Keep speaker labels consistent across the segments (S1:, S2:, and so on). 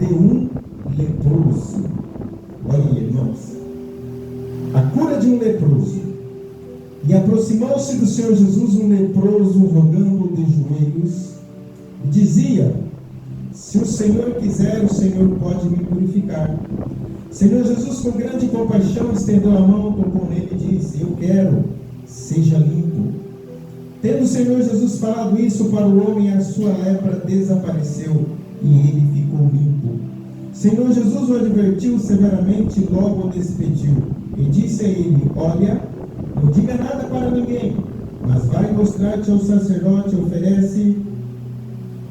S1: de um leproso. Olha, irmãos, a cura de um leproso. E aproximou-se do Senhor Jesus um leproso, rogando de joelhos, e dizia: se o Senhor quiser, o Senhor pode me purificar. Senhor Jesus, com grande compaixão, estendeu a mão, tocou nele e disse: eu quero, seja limpo. Tendo o Senhor Jesus falado isso para o homem, a sua lepra desapareceu e ele ficou limpo. Senhor Jesus o advertiu severamente e logo o despediu. E disse a ele: olha, não diga nada para ninguém, mas vai mostrar-te ao sacerdote, oferece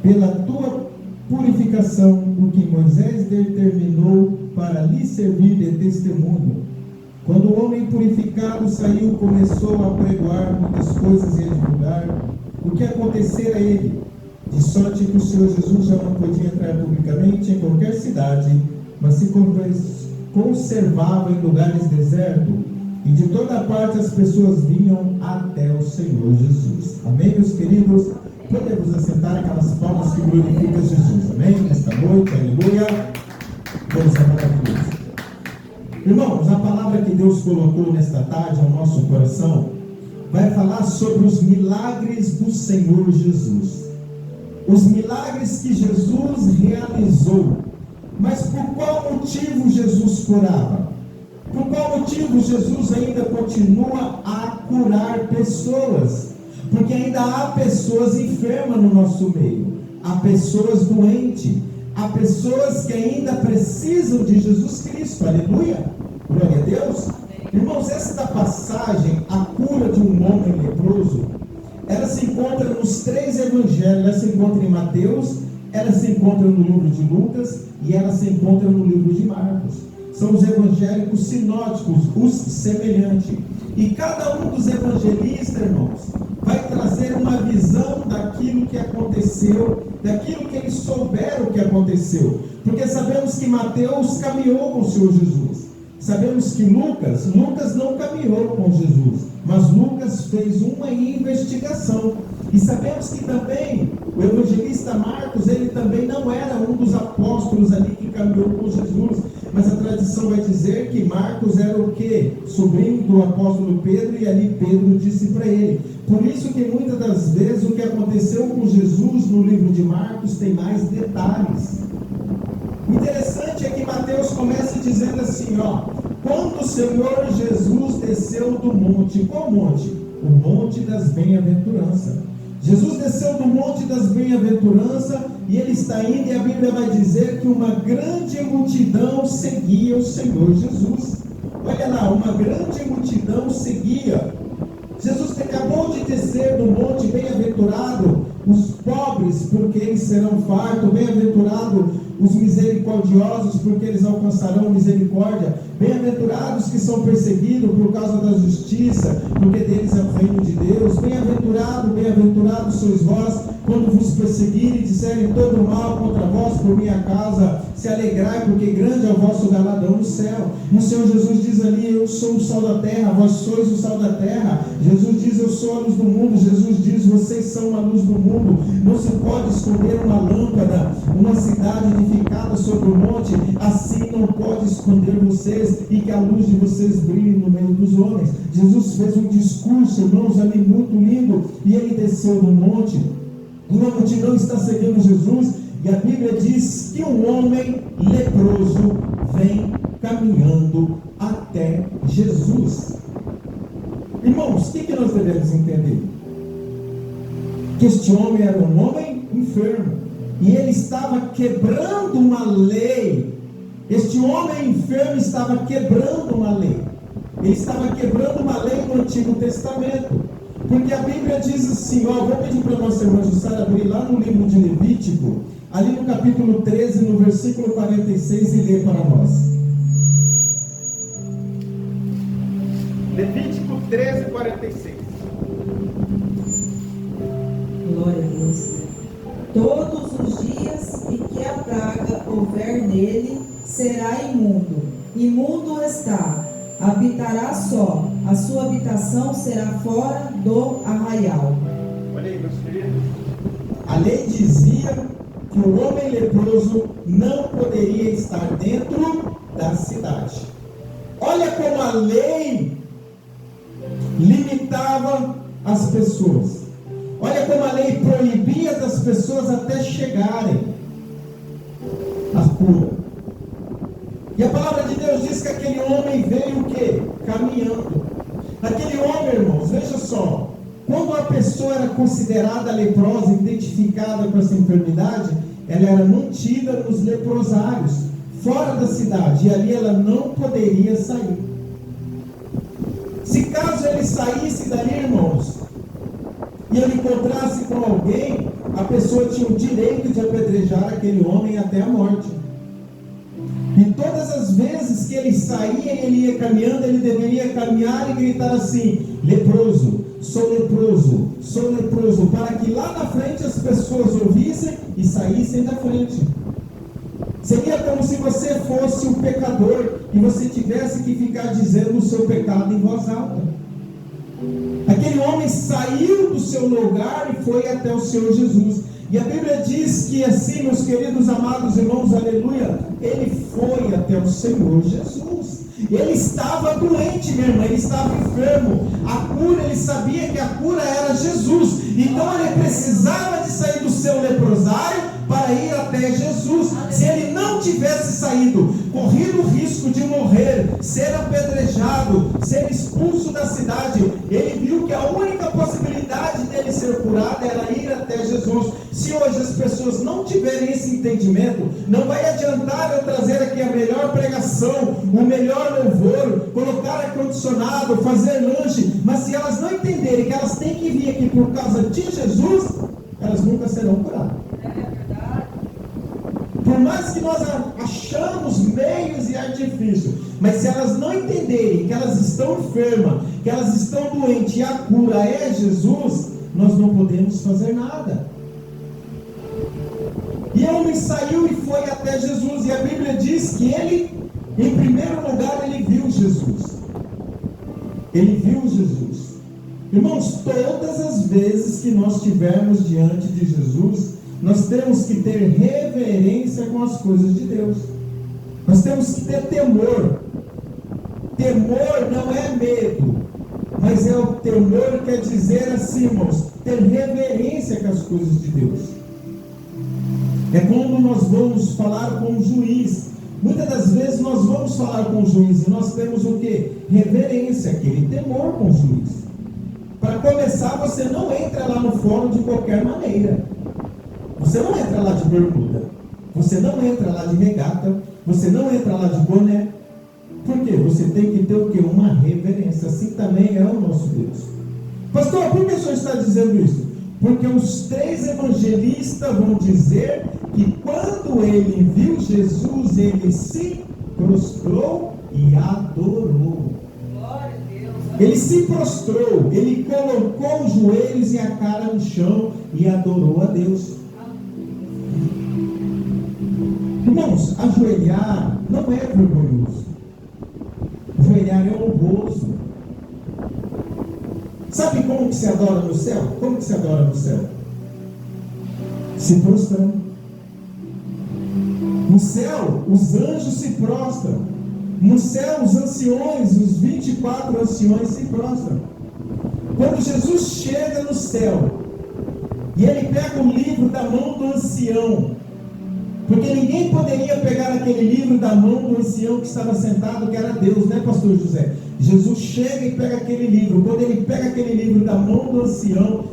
S1: pela tua purificação o que Moisés determinou para lhe servir de testemunho. Quando o homem purificado saiu, começou a pregoar muitas coisas e a divulgar o que acontecera a ele, de sorte que o Senhor Jesus já não podia entrar publicamente em qualquer cidade, mas se conservava em lugares desertos, e de toda parte as pessoas vinham até o Senhor Jesus. Amém, meus queridos? Podemos assentar aquelas palmas que glorificam Jesus. Amém? Nesta noite, aleluia. Deus é maravilhoso. Irmãos, a palavra que Deus colocou nesta tarde ao nosso coração vai falar sobre os milagres do Senhor Jesus. Os milagres que Jesus realizou. Mas por qual motivo Jesus curava? Por qual motivo Jesus ainda continua a curar pessoas? Porque ainda há pessoas enfermas no nosso meio, há pessoas doentes, há pessoas que ainda precisam de Jesus Cristo, aleluia, glória a Deus. Irmãos, esta passagem, a cura de um homem leproso, ela se encontra nos 3 evangelhos. Ela se encontra em Mateus, ela se encontra no livro de Lucas e ela se encontra no livro de Marcos. São os evangélicos sinóticos, os semelhantes. E cada um dos evangelistas, irmãos, vai trazer uma visão daquilo que aconteceu, daquilo que eles souberam que aconteceu. Porque sabemos que Mateus caminhou com o Senhor Jesus. Sabemos que Lucas não caminhou com Jesus, mas Lucas fez uma investigação. E sabemos que também o evangelista Marcos, ele também não era um dos apóstolos ali que caminhou com Jesus. Mas a tradição vai dizer que Marcos era o quê? Sobrinho do apóstolo Pedro, e ali Pedro disse para ele. Por isso que muitas das vezes o que aconteceu com Jesus no livro de Marcos tem mais detalhes. O interessante é que Mateus começa dizendo assim, quando o Senhor Jesus desceu do monte. Qual monte? O monte das bem-aventuranças. Jesus desceu do monte das bem-aventuranças e ele está indo, e a Bíblia vai dizer que uma grande multidão seguia o Senhor Jesus. Olha lá, uma grande multidão seguia. Jesus acabou de descer do monte. Bem-aventurado os pobres, porque eles serão fartos. Bem-aventurado os misericordiosos, porque eles alcançarão misericórdia. Bem-aventurados que são perseguidos por causa da justiça, porque deles é o reino de Deus. Bem-aventurados sois vós, quando vos perseguirem e disserem todo mal contra vós por minha causa. Se alegrai, porque grande é o vosso galardão no céu. O Senhor Jesus diz ali: eu sou o sal da terra, vós sois o sal da terra. Jesus diz: eu sou a luz do mundo. Jesus diz: vocês são a luz do mundo. Não se pode esconder uma lâmpada, uma cidade edificada sobre o monte, assim não pode esconder vocês, e que a luz de vocês brilhe no meio dos homens. Jesus fez um discurso, irmãos, ali muito lindo, e ele desceu do monte. Uma multidão está seguindo Jesus, e a Bíblia diz que um homem leproso vem caminhando até Jesus. Irmãos, o que nós devemos entender? Que este homem era um homem enfermo, e ele estava quebrando uma lei. Este homem enfermo estava quebrando uma lei. Ele estava quebrando uma lei do Antigo Testamento. Porque a Bíblia diz assim, vou pedir para a nossa irmã Jussara abrir lá no livro de Levítico, ali no capítulo 13, no versículo 46, e ler para nós. Levítico 13, 46.
S2: Glória a Deus. Todos os dias em que a praga houver nele, será imundo. Imundo está, habitará só, a sua habitação será fora do arraial.
S1: Olha aí, meus queridos. A lei dizia que o homem leproso não poderia estar dentro da cidade. Olha como a lei limitava as pessoas. Olha como a lei proibia das pessoas até chegarem à cura. E a palavra de Deus diz que aquele homem veio o quê? Caminhando. Aquele homem, irmãos, veja só, quando a pessoa era considerada leprosa, identificada com essa enfermidade, ela era mantida nos leprosários, fora da cidade, e ali ela não poderia sair. Se caso ele saísse dali, irmãos, e ele encontrasse com alguém, a pessoa tinha o direito de apedrejar aquele homem até a morte. E todas as vezes que ele saía e ele ia caminhando, ele deveria caminhar e gritar assim: leproso, sou leproso, para que lá na frente as pessoas ouvissem e saíssem da frente. Seria como se você fosse um pecador e você tivesse que ficar dizendo o seu pecado em voz alta. Aquele homem saiu do seu lugar e foi até o Senhor Jesus. E a Bíblia diz que assim, meus queridos amados irmãos, aleluia, ele foi até o Senhor Jesus. Ele estava doente, minha irmã, ele estava enfermo. A cura, ele sabia que a cura era Jesus. Então ele precisava de sair do seu leprosário para ir até Jesus. Se ele não tivesse saído, corrido o risco de morrer, ser apedrejado, ser expulso da cidade, ele viu que a única possibilidade dele ser curado era ir até Jesus. Se hoje as pessoas não tiverem esse entendimento, não vai adiantar eu trazer aqui a melhor pregação, o melhor louvor, colocar ar-condicionado, fazer lanche, mas se elas não entenderem que elas têm que vir aqui por causa de Jesus, elas nunca serão curadas. Por mais que nós achamos meios e artifícios, mas se elas não entenderem que elas estão enfermas, que elas estão doentes e a cura é Jesus, nós não podemos fazer nada. E o homem saiu e foi até Jesus, e a Bíblia diz que ele, em primeiro lugar, ele viu Jesus. Ele viu Jesus. Irmãos, todas as vezes que nós estivermos diante de Jesus, nós temos que ter reverência com as coisas de Deus. Nós temos que ter temor. Temor não é medo, mas é o temor quer dizer assim, irmãos, ter reverência com as coisas de Deus. É quando nós vamos falar com o juiz. Muitas das vezes nós vamos falar com o juiz e nós temos o quê? Reverência, aquele temor com o juiz. Para começar, você não entra lá no fórum de qualquer maneira. Você não entra lá de bermuda, você não entra lá de regata, você não entra lá de boné. Por quê? Você tem que ter o quê? Uma reverência. Assim também é o nosso Deus. Pastor, por que o senhor está dizendo isso? Porque os 3 evangelistas vão dizer que quando ele viu Jesus, ele se prostrou e adorou.
S3: Glória a Deus.
S1: Ele se prostrou, ele colocou os joelhos e a cara no chão e adorou a Deus. Irmãos, ajoelhar não é vergonhoso. Ajoelhar é honroso. Sabe como que se adora no céu? Como que se adora no céu? Se prostrando. No céu, os anjos se prostram. No céu, os anciões, os 24 anciões se prostram. Quando Jesus chega no céu, e ele pega o livro da mão do ancião, porque ninguém poderia pegar aquele livro da mão do ancião que estava sentado, que era Deus, né, pastor José? Jesus chega e pega aquele livro. Quando ele pega aquele livro da mão do ancião,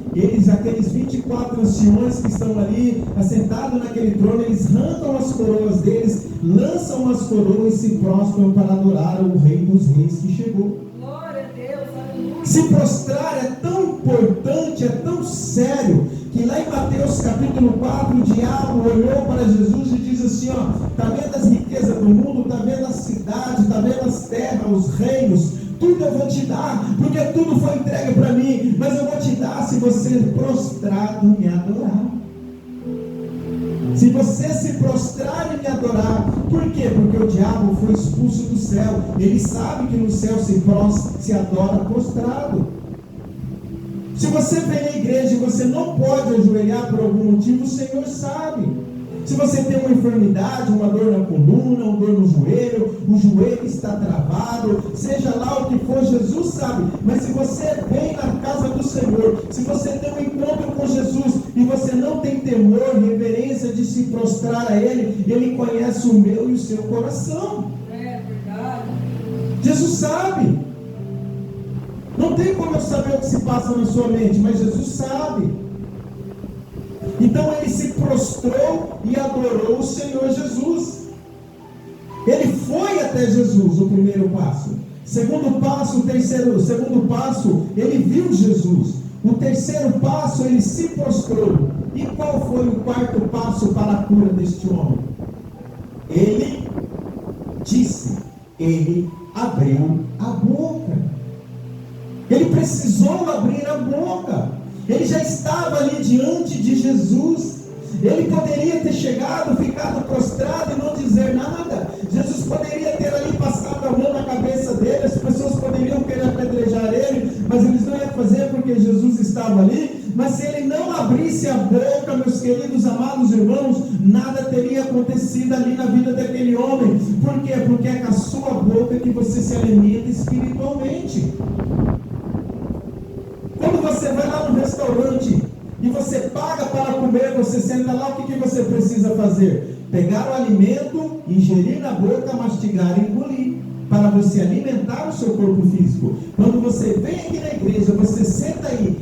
S1: aqueles 24 anciões que estão ali, assentados naquele trono, eles arrancam as coroas deles, lançam as coroas e se prostram para adorar o Rei dos Reis que chegou.
S3: Glória a Deus, aleluia.
S1: Se prostrar é tão importante, é tão sério, que lá em Mateus capítulo 4, o diabo olhou para Jesus e diz assim, está vendo as riquezas do mundo, está vendo a cidade, está vendo as terras, os reinos, tudo eu vou te dar, porque tudo foi entregue para mim, mas eu vou te dar se você prostrado me adorar. Se você se prostrar e me adorar. Por quê? Porque o diabo foi expulso do céu. Ele sabe que no céu se adora prostrado. Se você vem na igreja e você não pode ajoelhar por algum motivo, o Senhor sabe. Se você tem uma enfermidade, uma dor na coluna, uma dor no joelho, o joelho está travado, seja lá o que for, Jesus sabe. Mas se você vem na casa do Senhor, se você tem um encontro com Jesus e você não tem temor, reverência de se prostrar a Ele, Ele conhece o meu e o seu coração.
S3: É verdade.
S1: Jesus sabe. Não tem como eu saber o que se passa na sua mente, mas Jesus sabe. Então ele se prostrou e adorou o Senhor Jesus. Ele foi até Jesus, o primeiro passo. Segundo passo, segundo passo, ele viu Jesus. O terceiro passo, ele se prostrou. E qual foi o quarto passo para a cura deste homem? Ele disse, ele abriu a boca. Ele precisou abrir a boca. Ele já estava ali diante de Jesus. Ele poderia ter chegado, ficado prostrado e não dizer nada. Jesus poderia ter ali passado a mão na cabeça dele. As pessoas poderiam querer apedrejar ele, mas eles não iam fazer porque Jesus estava ali. Mas se ele não abrisse a boca, meus queridos amados irmãos, nada teria acontecido ali na vida daquele homem. Por quê? Porque é com a sua boca que você se alimenta espiritualmente. Quando você vai lá no restaurante e você paga para comer, você senta lá, o que você precisa fazer? Pegar o alimento, ingerir na boca, mastigar e engolir, para você alimentar o seu corpo físico. Quando você vem aqui na igreja, você senta aí,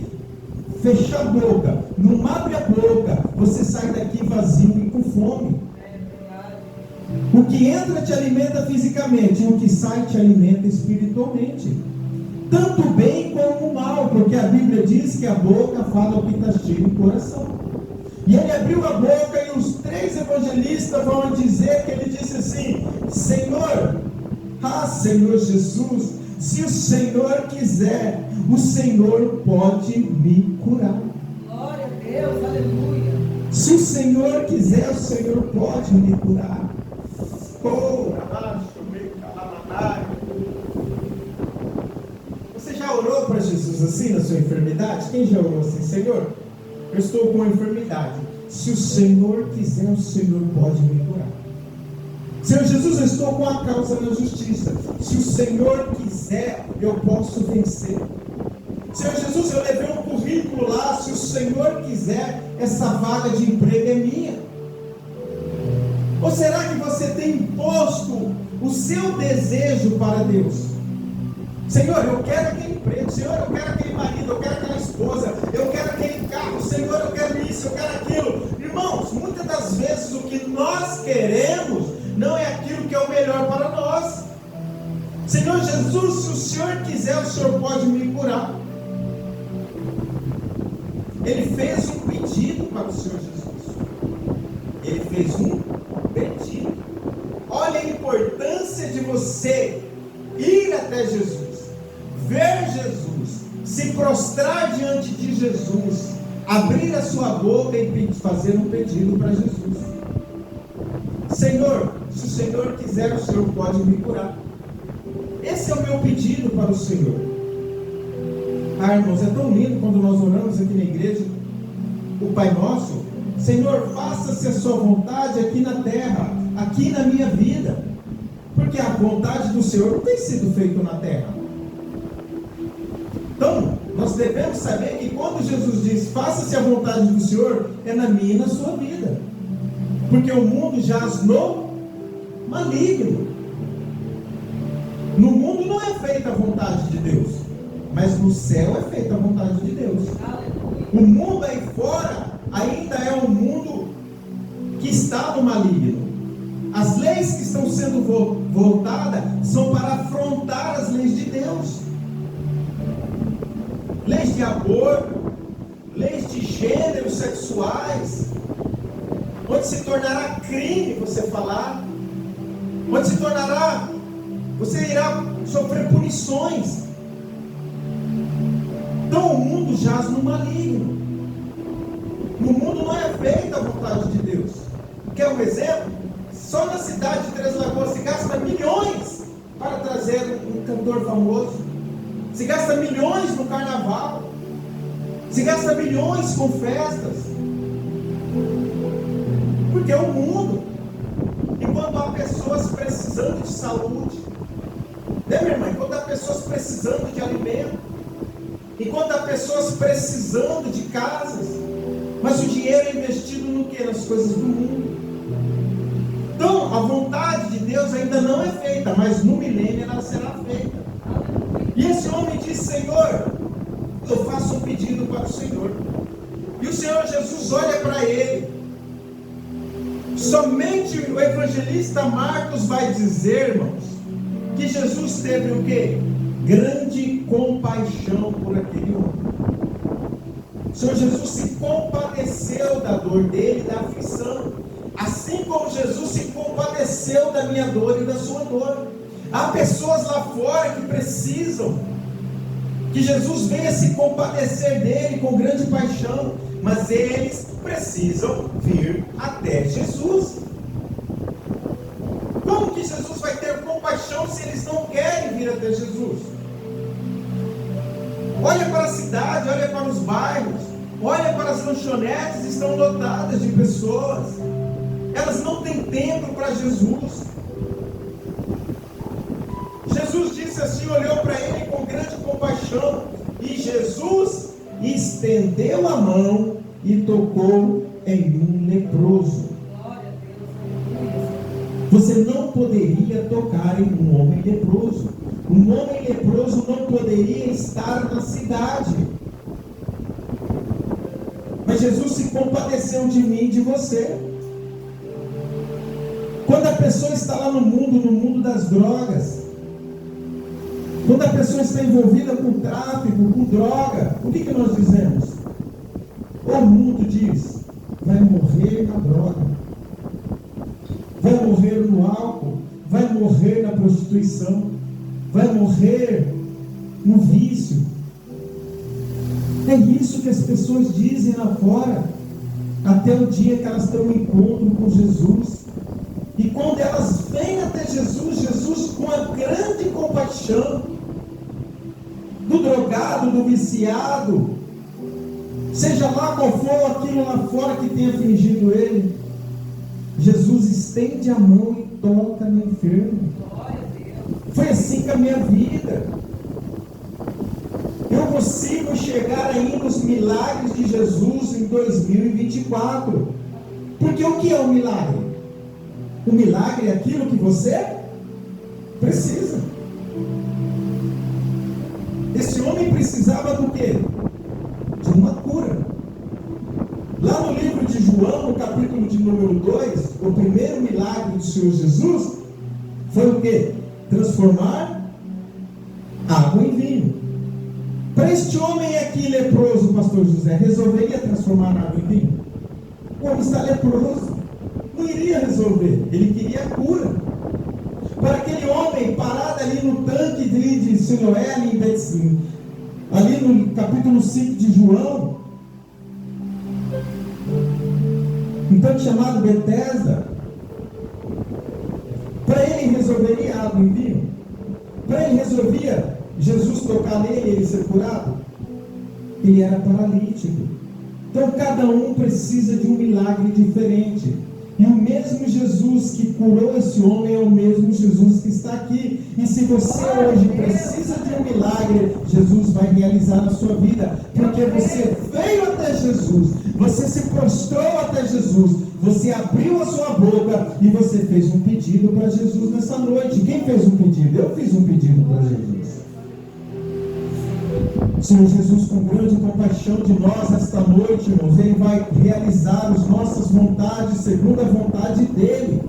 S1: fecha a boca, não abre a boca, você sai daqui vazio e com fome. O que entra te alimenta fisicamente, o que sai te alimenta espiritualmente. Tanto o bem como o mal, porque a Bíblia diz que a boca fala o que está cheio no coração. E ele abriu a boca e os 3 evangelistas vão dizer que ele disse assim: Senhor, Senhor Jesus, se o Senhor quiser, o Senhor pode me curar.
S3: Glória a Deus, aleluia.
S1: Se o Senhor quiser, o Senhor pode me curar. Você já orou para Jesus assim na sua enfermidade? Quem já orou assim? Senhor, eu estou com uma enfermidade. Se o Senhor quiser, o Senhor pode me curar. Senhor Jesus, eu estou com a causa na justiça. Se o Senhor quiser, eu posso vencer. Senhor Jesus, eu levei um currículo lá. Se o Senhor quiser, essa vaga de emprego é minha. Ou será que você tem imposto o seu desejo para Deus? Senhor, eu quero aquele emprego. Senhor, eu quero aquele marido. Eu quero aquela esposa. Eu quero aquele carro. Senhor, eu quero isso, eu quero aquilo. Irmãos, muitas das vezes o que nós queremos não é aquilo que é o melhor para nós. Senhor Jesus, se o Senhor quiser, o Senhor pode me curar. Ele fez um pedido para o Senhor Jesus. Ele fez um pedido. Olha a importância de você ir até Jesus, ver Jesus, se prostrar diante de Jesus, abrir a sua boca e fazer um pedido para Jesus. Senhor, se o Senhor quiser, o Senhor pode me curar. Esse é o meu pedido para o Senhor. Irmãos, é tão lindo quando nós oramos aqui na igreja o Pai Nosso. Senhor, faça-se a sua vontade aqui na terra, aqui na minha vida, porque a vontade do Senhor não tem sido feita na terra. Então, nós devemos saber que quando Jesus diz, faça-se a vontade do Senhor, é na minha e na sua vida, porque o mundo jaz no maligno. No mundo não é feita a vontade de Deus, mas no céu é feita a vontade de Deus. O mundo aí fora ainda é um mundo que está no maligno. As leis que estão sendo voltadas são para afrontar as leis de Deus. Leis de aborto, leis de gêneros sexuais, onde se tornará crime você falar, onde se tornará, você irá sofrer punições. Então o mundo jaz no maligno. No mundo não é feita a vontade de Deus. Quer um exemplo? Só na cidade de Três Lagoas se gasta milhões para trazer um cantor famoso. Se gasta milhões no carnaval. Se gasta milhões com festas. Porque é o mundo. E quando há pessoas precisando de saúde, né, minha irmã? Quando há pessoas precisando de alimento, enquanto há pessoas precisando de casas, mas o dinheiro é investido no que? Nas coisas do mundo. Então, a vontade de Deus ainda não é feita, mas no milênio ela será feita. E esse homem disse: Senhor, eu faço um pedido para o Senhor. E o Senhor Jesus olha para ele. Somente o evangelista Marcos vai dizer, irmãos, que Jesus teve o quê? Grande compaixão por aquele homem. O Senhor Jesus se compadeceu da dor dele, da aflição, assim como Jesus se compadeceu da minha dor e da sua dor. Há pessoas lá fora que precisam que Jesus venha se compadecer dele com grande paixão, mas eles precisam vir até Jesus. Como que Jesus vai ter compaixão se eles não querem vir até Jesus? Olha para a cidade, olha para os bairros, olha para as lanchonetes, estão lotadas de pessoas. Elas não têm tempo para Jesus. Jesus disse assim, olhou para ele com grande compaixão, e Jesus estendeu a mão e tocou em um leproso. Você não poderia tocar em um homem leproso. Um homem leproso não poderia estar na cidade. Mas Jesus se compadeceu de mim e de você. Quando a pessoa está lá no mundo das drogas, quando a pessoa está envolvida com tráfico, com droga, o que nós dizemos? O mundo diz: vai morrer na droga, vai morrer no álcool, vai morrer na prostituição, vai morrer no vício. É isso que as pessoas dizem lá fora, até o dia que elas têm um encontro com Jesus. E quando elas vêm até Jesus, Jesus com a grande compaixão do drogado, do viciado, seja lá qual for aquilo lá fora que tenha afligido ele, Jesus estende a mão e toca no enfermo. Foi assim com a minha vida. Eu consigo chegar ainda nos milagres de Jesus em 2024. Porque o que é um milagre? O milagre é aquilo que você precisa. Esse homem precisava do quê? De uma cura. Lá no livro de João, no capítulo de número 2, o primeiro milagre do Senhor Jesus foi o quê? Transformar água em vinho. Para este homem aqui leproso, pastor José, resolveria transformar água em vinho? O homem está leproso, não iria resolver, ele queria a cura. Para aquele homem parado ali no tanque de Siloé, ali no capítulo 5 de João, um tanque chamado Betesda, para ele resolveria água em vinho? Para ele resolvia Jesus tocar nele e ele ser curado? Ele era paralítico. Então cada um precisa de um milagre diferente. E o mesmo Jesus que curou esse homem é o mesmo Jesus que está aqui. E se você hoje precisa de um milagre, Jesus vai realizar na sua vida. Porque você veio até Jesus, você se prostrou até Jesus, você abriu a sua boca e você fez um pedido para Jesus nessa noite. Quem fez um pedido? Eu fiz um pedido para Jesus. Senhor Jesus, com grande compaixão de nós esta noite, irmãos, Ele vai realizar as nossas vontades segundo a vontade dEle.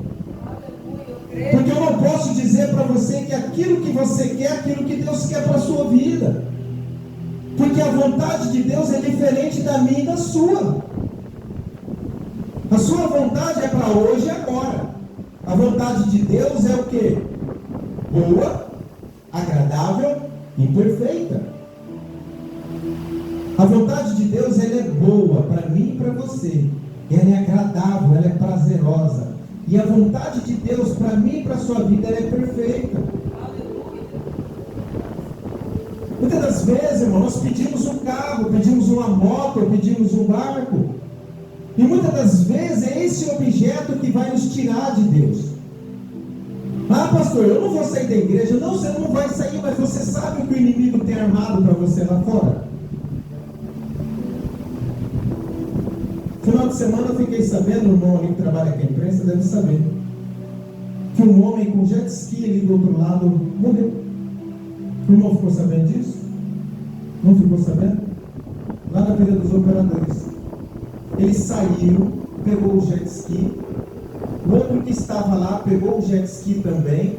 S1: Porque eu não posso dizer para você que aquilo que você quer é aquilo que Deus quer para a sua vida. Porque a vontade de Deus é diferente da minha e da sua. A sua vontade é para hoje e agora. A vontade de Deus é o quê? Boa, agradável e perfeita. A vontade de Deus, ela é boa para mim e para você. Ela é agradável, ela é prazerosa. E a vontade de Deus para mim e para a sua vida, ela é perfeita. Muitas das vezes, irmão, nós pedimos um carro, pedimos uma moto, pedimos um barco. E muitas das vezes é esse objeto que vai nos tirar de Deus. Ah, pastor, eu não vou sair da igreja. Não, você não vai sair, mas você sabe o que o inimigo tem armado para você lá fora? Final de semana eu fiquei sabendo, o irmão ali que trabalha com a imprensa deve saber, que um homem com jet ski ali do outro lado morreu. O irmão ficou sabendo disso? Não ficou sabendo? Lá na Feira dos Operadores. Ele saiu, pegou o jet ski, o outro que estava lá pegou o jet ski também,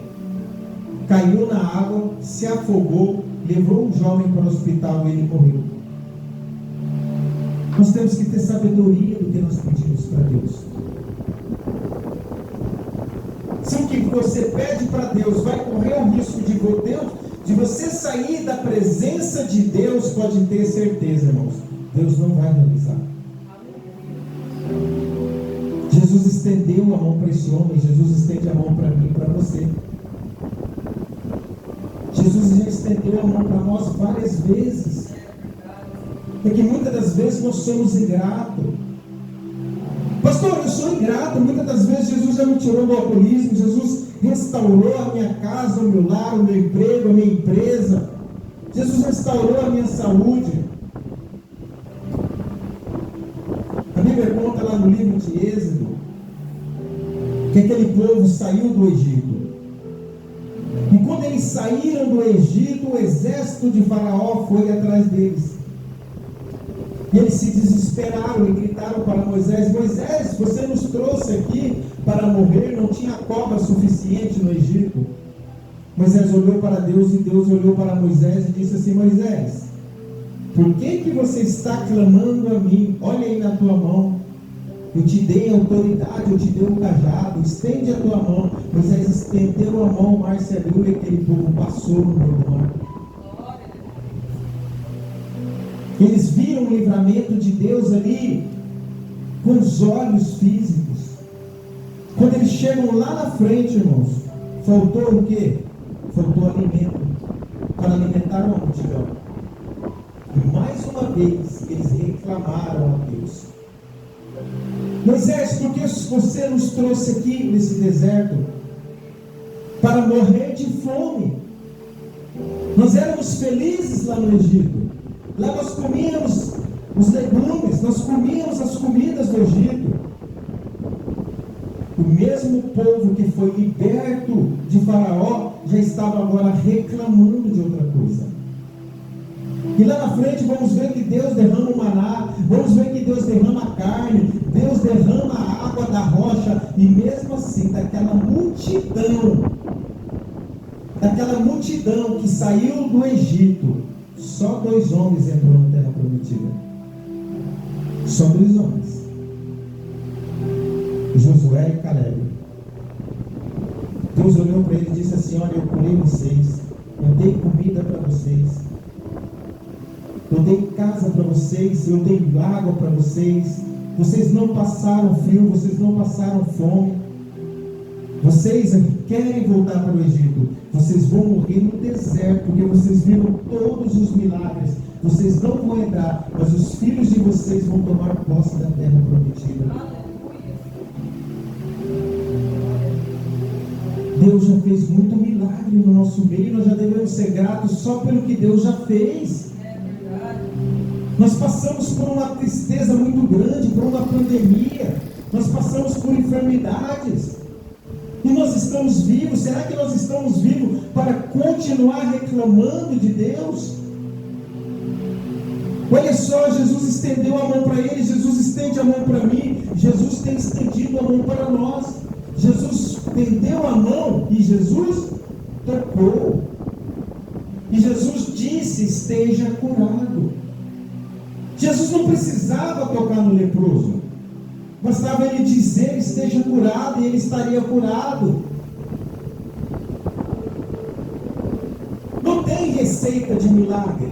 S1: caiu na água, se afogou, levou o jovem para o hospital e ele morreu. Nós temos que ter sabedoria do que nós pedimos para Deus. Se o que você pede para Deus vai correr o risco de você sair da presença de Deus, pode ter certeza, irmãos, Deus não vai realizar. Jesus estendeu a mão para esse homem, Jesus estende a mão para mim e para você. Jesus já estendeu a mão para nós várias vezes. É que muitas das vezes nós somos ingratos. Pastor, eu sou ingrato. Muitas das vezes Jesus já me tirou do alcoolismo, Jesus restaurou a minha casa, o meu lar, o meu emprego, a minha empresa. Jesus restaurou a minha saúde. A Bíblia conta lá no livro de Êxodo que aquele povo saiu do Egito. E quando eles saíram do Egito, o exército de Faraó foi atrás deles. E eles se desesperaram e gritaram para Moisés: Moisés, você nos trouxe aqui para morrer, não tinha cobra suficiente no Egito. Moisés olhou para Deus e Deus olhou para Moisés e disse assim: Moisés, por que você está clamando a mim? Olha aí na tua mão, eu te dei autoridade, eu te dei um cajado, estende a tua mão. Moisés estendeu a mão, o mar se abriu e aquele povo passou no meio do mar. Eles viram o livramento de Deus ali com os olhos físicos. Quando eles chegam lá na frente, irmãos, faltou o quê? Faltou alimento para alimentar uma multidão. E mais uma vez eles reclamaram a Deus: Moisés, por que você nos trouxe aqui nesse deserto para morrer de fome? Nós éramos felizes lá no Egito. Lá nós comíamos os legumes, nós comíamos as comidas do Egito. O mesmo povo que foi liberto de Faraó já estava agora reclamando de outra coisa. E lá na frente vamos ver que Deus derrama o maná, vamos ver que Deus derrama a carne, Deus derrama a água da rocha, e mesmo assim, daquela multidão que saiu do Egito, só 2 homens entrou na terra prometida. Só 2 homens. Josué e Caleb. Deus olhou para ele e disse assim: olha, eu curei vocês, eu dei comida para vocês, eu dei casa para vocês, eu dei água para vocês, vocês não passaram frio, vocês não passaram fome. Vocês querem voltar para o Egito, vocês vão morrer no deserto, porque vocês viram todos os milagres. Vocês não vão entrar, mas os filhos de vocês vão tomar posse da terra prometida. Deus já fez muito milagre no nosso meio, e nós já devemos ser gratos só pelo que Deus já fez. Nós passamos por uma tristeza muito grande, por uma pandemia, nós passamos por enfermidades. E nós estamos vivos. Será que nós estamos vivos para continuar reclamando de Deus? Olha só, Jesus estendeu a mão para ele, Jesus estende a mão para mim, Jesus tem estendido a mão para nós. Jesus estendeu a mão e Jesus tocou. E Jesus disse: esteja curado. Jesus não precisava tocar no leproso. Bastava ele dizer: esteja curado, e ele estaria curado. Não tem receita de milagre.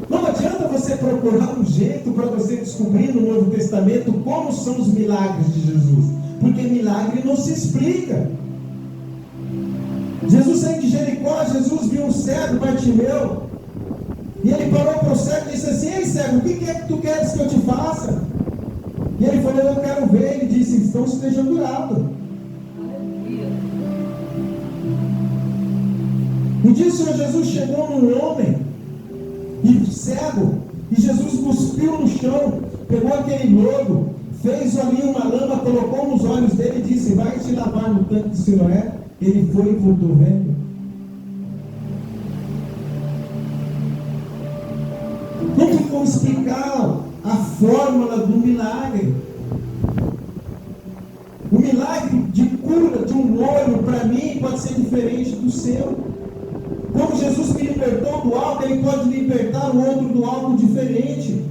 S1: Não adianta você procurar um jeito para você descobrir no Novo Testamento como são os milagres de Jesus, porque milagre não se explica. Jesus saiu de Jericó, Jesus viu um cego, Bartimeu, e ele parou para o cego e disse assim: ei cego, o que é que tu queres que eu te faça? E ele falou: eu quero ver. Ele disse: então esteja curado. Um dia o Senhor Jesus chegou num homem cego, e Jesus cuspiu no chão, pegou aquele lodo, fez ali uma lama, colocou nos olhos dele e disse: vai te lavar no tanque de Siloé. Ele foi e voltou vendo. Não tem como explicar a fórmula do milagre. O milagre de cura de um olho, para mim, pode ser diferente do seu. Como Jesus me libertou do algo, Ele pode libertar o outro do algo diferente.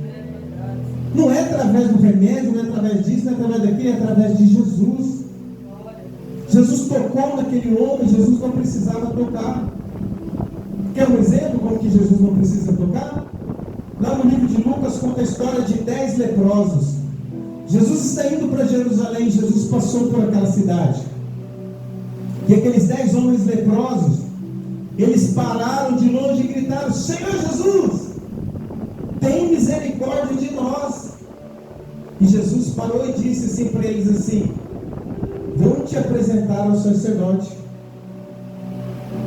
S1: Não é através do remédio, não é através disso, não é através daquilo, é através de Jesus. Jesus tocou naquele homem, Jesus não precisava tocar. Quer um exemplo como que Jesus não precisa tocar? Lá no livro de Lucas conta a história de 10 leprosos. Jesus está indo para Jerusalém, Jesus passou por aquela cidade. E aqueles 10 homens leprosos, eles pararam de longe e gritaram: Senhor Jesus, tem misericórdia de nós. E Jesus parou e disse assim para eles assim: vou te apresentar ao sacerdote.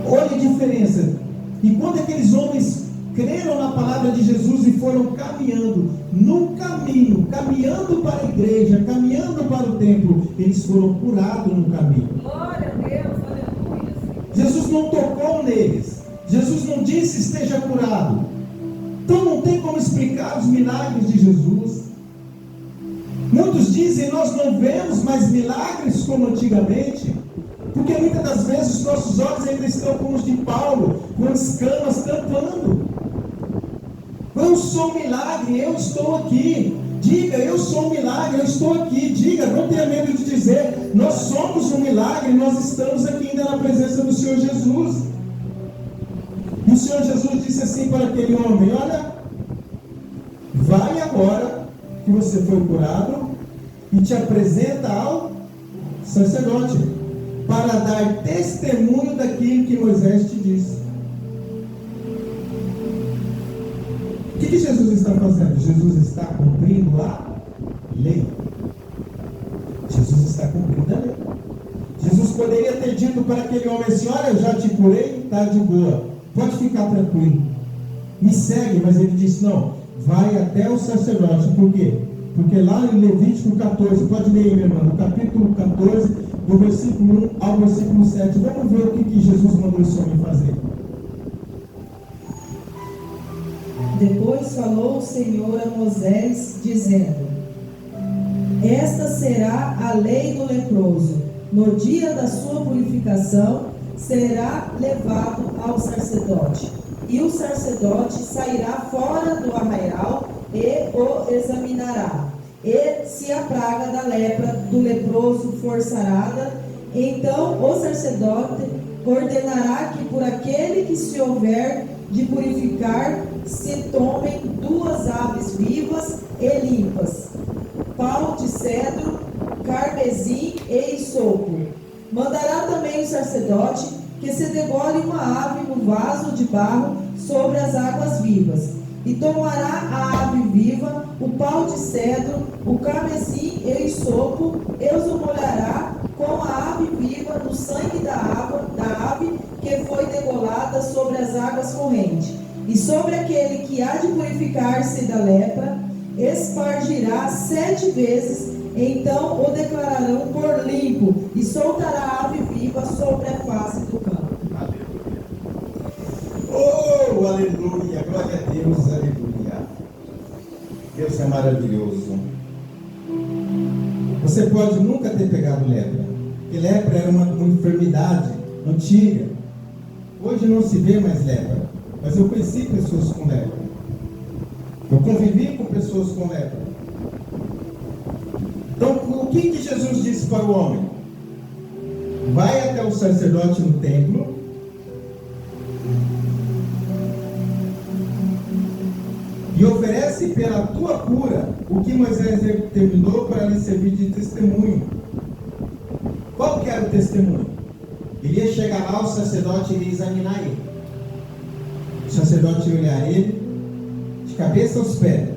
S1: Olha a diferença. E quando aqueles homens creram na palavra de Jesus e foram caminhando, no caminho, caminhando para a igreja, caminhando para o templo, eles foram curados no caminho.
S3: Glória a Deus, aleluia.
S1: Jesus não tocou neles, Jesus não disse esteja curado. Então não tem como explicar os milagres de Jesus. Muitos dizem: nós não vemos mais milagres como antigamente, porque muitas das vezes os nossos olhos ainda estão como os de Paulo, com escamas tampando. Eu sou um milagre, eu estou aqui. Diga: eu sou um milagre, eu estou aqui. Diga, não tenha medo de dizer: nós somos um milagre, nós estamos aqui ainda na presença do Senhor Jesus. E o Senhor Jesus disse assim para aquele homem: olha, vai agora que você foi curado e te apresenta ao sacerdote para dar testemunho daquilo que Moisés te disse. O que Jesus está fazendo? Jesus está cumprindo a lei. Jesus está cumprindo a lei. Jesus poderia ter dito para aquele homem assim: olha, eu já te curei, está de boa, pode ficar tranquilo, me segue. Mas ele disse: não, vai até o sacerdote. Por quê? Porque lá em Levítico 14, pode ler aí, meu irmão, no capítulo 14, do versículo 1 ao versículo 7, vamos ver o que Jesus mandou esse homem fazer.
S2: Depois falou o Senhor a Moisés, dizendo: esta será a lei do leproso. No dia da sua purificação, será levado ao sacerdote. E o sacerdote sairá fora do arraial e o examinará. E se a praga da lepra do leproso for sarada, então o sacerdote ordenará que por aquele que se houver de purificar, se tomem 2 aves vivas e limpas, pau de cedro, carmesim e hisopo. Mandará também o sacerdote que se degole uma ave no vaso de barro sobre as águas vivas, e tomará a ave viva, o pau de cedro, o carmesim e o hisopo, e os molhará com a ave viva no sangue da ave que foi degolada sobre as águas correntes. E sobre aquele que há de purificar-se da lepra, espargirá 7 vezes, então o declararão por limpo, e soltará a ave viva sobre a face do campo.
S1: Oh, aleluia, glória a Deus, aleluia. Deus é maravilhoso. Você pode nunca ter pegado lepra, porque lepra era uma enfermidade antiga. Hoje não se vê mais lepra, mas eu conheci pessoas com lepra. Eu convivi com pessoas com lepra. Então, o que Jesus disse para o homem? Vai até o sacerdote no templo e oferece pela tua cura o que Moisés determinou para lhe servir de testemunho. Qual que era o testemunho? Ele ia chegar lá, o sacerdote iria examinar ele. O sacerdote ia olhar ele de cabeça aos pés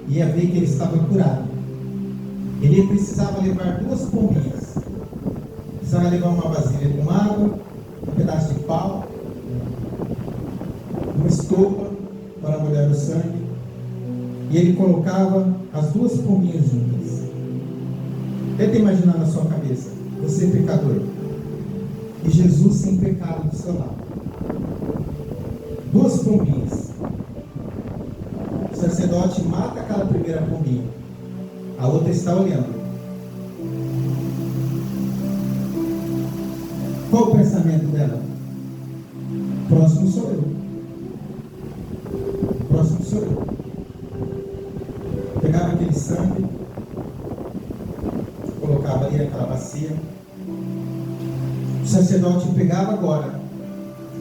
S1: e ia ver que ele estava curado. Ele precisava levar 2 pombinhas. Precisava levar uma vasilha com água, um pedaço de pau, uma estopa para molhar o sangue. E ele colocava as 2 pombinhas juntas. Tenta imaginar na sua cabeça, você pecador, e Jesus sem pecado do seu lado. 2 pombinhas. O sacerdote mata aquela primeira pombinha. A outra está olhando. Qual o pensamento dela? Próximo sou eu. Próximo sou eu. Pegava aquele sangue, colocava ali naquela bacia. O sacerdote pegava agora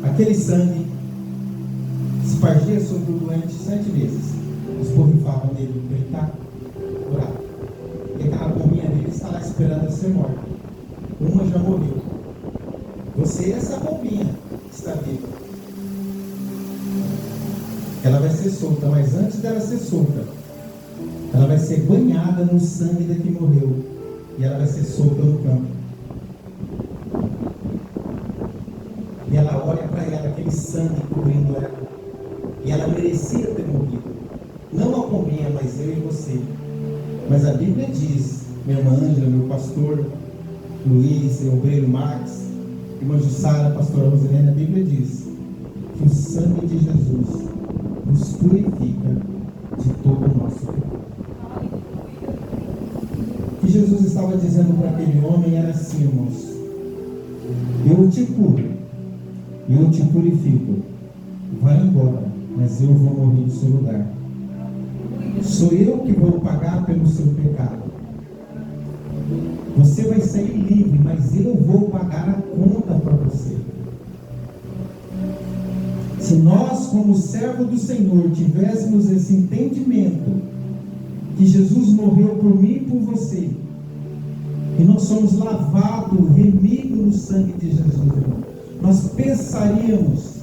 S1: aquele sangue, espargia sobre o doente 7 vezes, esborrifavam nele para ele estar curado. E aquela pombinha dele está lá esperando a ser morta. Uma já morreu. Você, essa pombinha, está viva. Ela vai ser solta, mas antes dela ser solta, ela vai ser banhada no sangue da que morreu. E ela vai ser solta no campo. E ela olha para ela, aquele sangue cobrindo ela. E ela merecia ter morrido. Não a pombinha, mas eu e você. Mas a Bíblia diz, minha irmã Ângela, meu pastor Luiz, meu obreiro Max, irmã Jussara, pastora Rosilene, a Bíblia diz que o sangue de Jesus nos purifica de todo o nosso pecado. O que Jesus estava dizendo para aquele homem era assim, irmãos: eu te curo, eu te purifico, vai embora, mas eu vou morrer no seu lugar. Sou eu que vou pagar pelo seu pecado. Você vai sair livre, mas eu vou pagar a conta para você. Se nós, como servo do Senhor, tivéssemos esse entendimento que Jesus morreu por mim e por você, e nós somos lavados, remidos no sangue de Jesus, irmão, nós pensaríamos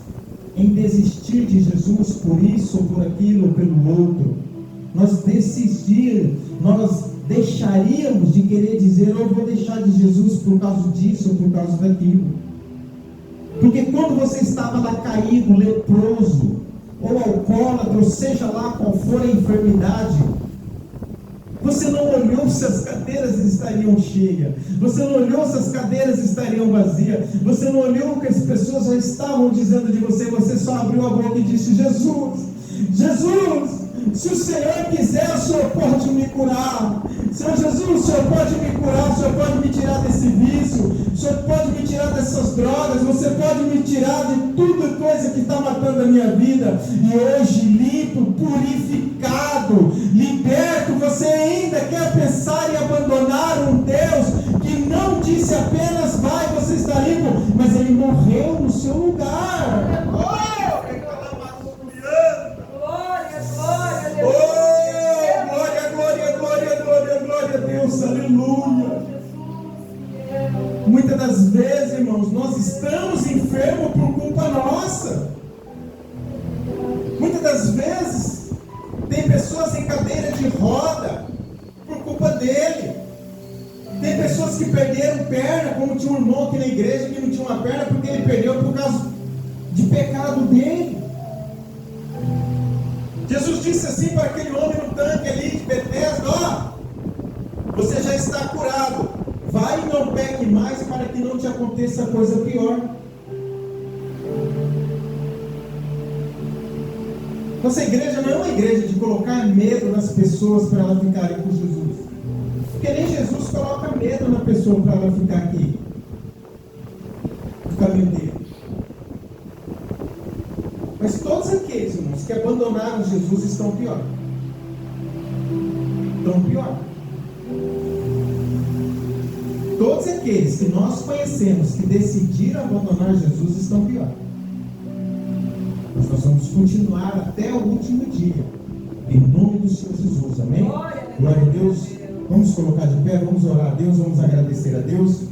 S1: em desistir de Jesus por isso, ou por aquilo, ou pelo outro. Nós deixaríamos de querer dizer, eu vou deixar de Jesus por causa disso ou por causa daquilo. Porque quando você estava lá caído, leproso, ou alcoólatra, ou seja lá qual for a enfermidade, você não olhou se as cadeiras estariam cheias, você não olhou se as cadeiras estariam vazias, você não olhou o que as pessoas já estavam dizendo de você, você só abriu a boca e disse, Jesus, Jesus, se o Senhor quiser, o Senhor pode me curar. Senhor Jesus, o Senhor pode me curar, o Senhor pode me tirar desse vício, o Senhor pode me tirar dessas drogas, você pode me tirar de tudo coisa que está matando a minha vida. E hoje, limpo, purificado, liberto, você ainda quer pensar em abandonar um Deus que não disse apenas vai, você está limpo, mas Ele morreu no seu lugar. Aleluia. Muitas das vezes, irmãos, nós estamos enfermos por culpa nossa. Muitas das vezes tem pessoas em cadeira de roda por culpa dele. Tem pessoas que perderam perna, como tinha um irmão aqui na igreja que não tinha uma perna porque ele perdeu por causa de pecado dele. Jesus disse assim para aquele homem no tanque ali de Betesda, ó, você já está curado, vai e não peque mais para que não te aconteça coisa pior. Nossa igreja não é uma igreja de colocar medo nas pessoas para elas ficarem com Jesus, porque nem Jesus coloca medo na pessoa para ela ficar aqui no caminho dele. Mas todos aqueles, irmãos, que abandonaram Jesus estão pior. Estão pior. Todos aqueles que nós conhecemos que decidiram abandonar Jesus estão pior. Mas nós vamos continuar até o último dia, em nome do Senhor Jesus, amém? Glória a Deus. Vamos colocar de pé, vamos orar a Deus, vamos agradecer a Deus.